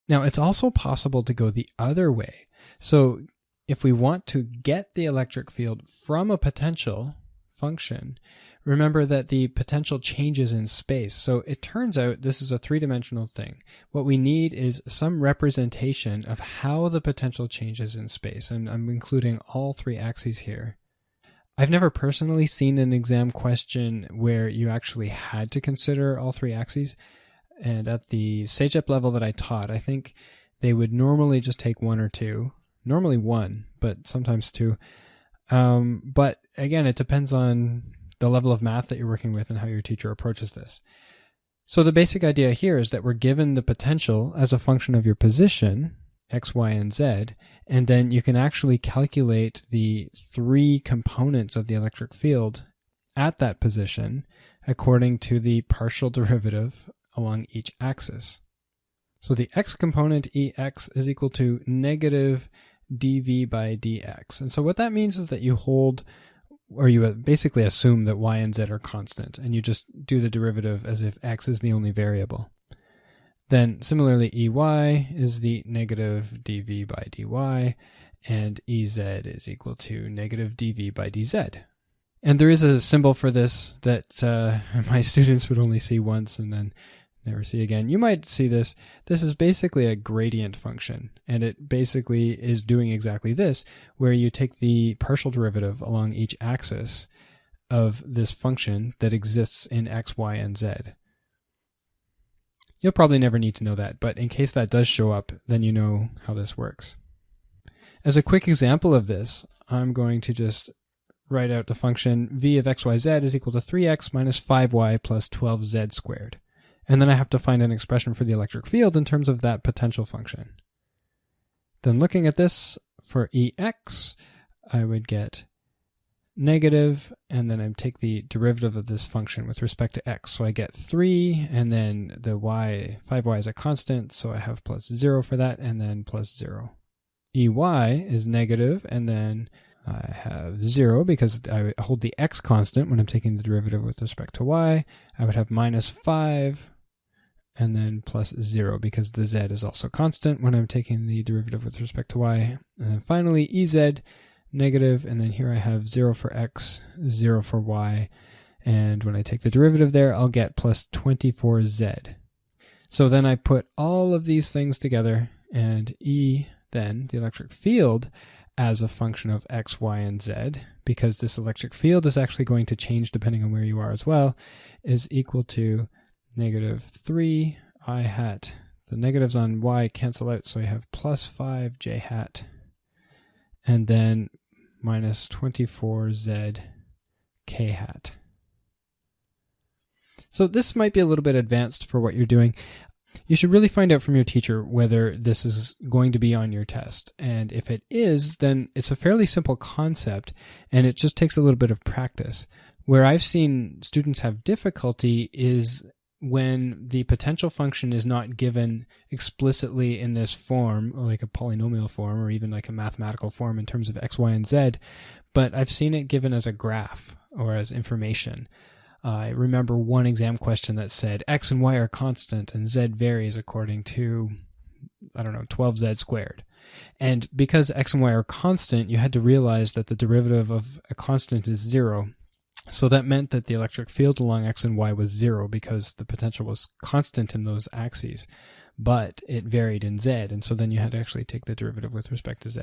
Now, it's also possible to go the other way. So if we want to get the electric field from a potential function, remember that the potential changes in space. So it turns out this is a three-dimensional thing. What we need is some representation of how the potential changes in space. And I'm including all three axes here. I've never personally seen an exam question where you actually had to consider all three axes. And at the SageUp level that I taught, I think they would normally just take one or two. Normally one, but sometimes two. But again, it depends on the level of math that you're working with and how your teacher approaches this. So the basic idea here is that we're given the potential as a function of your position, x, y, and z, and then you can actually calculate the three components of the electric field at that position according to the partial derivative along each axis. So the x component, Ex, is equal to negative dv by dx. And so what that means is that you hold, or you basically assume that y and z are constant, and you just do the derivative as if x is the only variable. Then similarly, Ey is the negative dv by dy, and Ez is equal to negative dv by dz. And there is a symbol for this that my students would only see once and then never see again. You might see this. This is basically a gradient function, and it basically is doing exactly this, where you take the partial derivative along each axis of this function that exists in x, y, and z. You'll probably never need to know that, but in case that does show up, then you know how this works. As a quick example of this, I'm going to just write out the function v of xyz is equal to 3x minus 5y plus 12z squared. And then I have to find an expression for the electric field in terms of that potential function. Then looking at this for Ex, I would get negative, and then I take the derivative of this function with respect to x. So I get 3, and then the y, 5y is a constant, so I have plus 0 for that, and then plus 0. Ey is negative, and then I have 0 because I hold the x constant when I'm taking the derivative with respect to y. I would have minus 5, and then plus 0 because the z is also constant when I'm taking the derivative with respect to y. And then finally, Ez, negative, and then here I have 0 for x, 0 for y, and when I take the derivative there, I'll get plus 24z. So then I put all of these things together, and E, then, the electric field, as a function of x, y, and z, because this electric field is actually going to change depending on where you are as well, is equal to negative 3 I hat. The negatives on y cancel out, so I have plus 5 j hat, and then minus 24z k hat. So this might be a little bit advanced for what you're doing. You should really find out from your teacher whether this is going to be on your test. And if it is, then it's a fairly simple concept, and it just takes a little bit of practice. Where I've seen students have difficulty is when the potential function is not given explicitly in this form, like a polynomial form or even like a mathematical form in terms of x, y, and z, but I've seen it given as a graph or as information. I remember one exam question that said x and y are constant and z varies according to, 12z squared. And because x and y are constant, you had to realize that the derivative of a constant is 0. So that meant that the electric field along x and y was 0 because the potential was constant in those axes, but it varied in z, and so then you had to actually take the derivative with respect to z.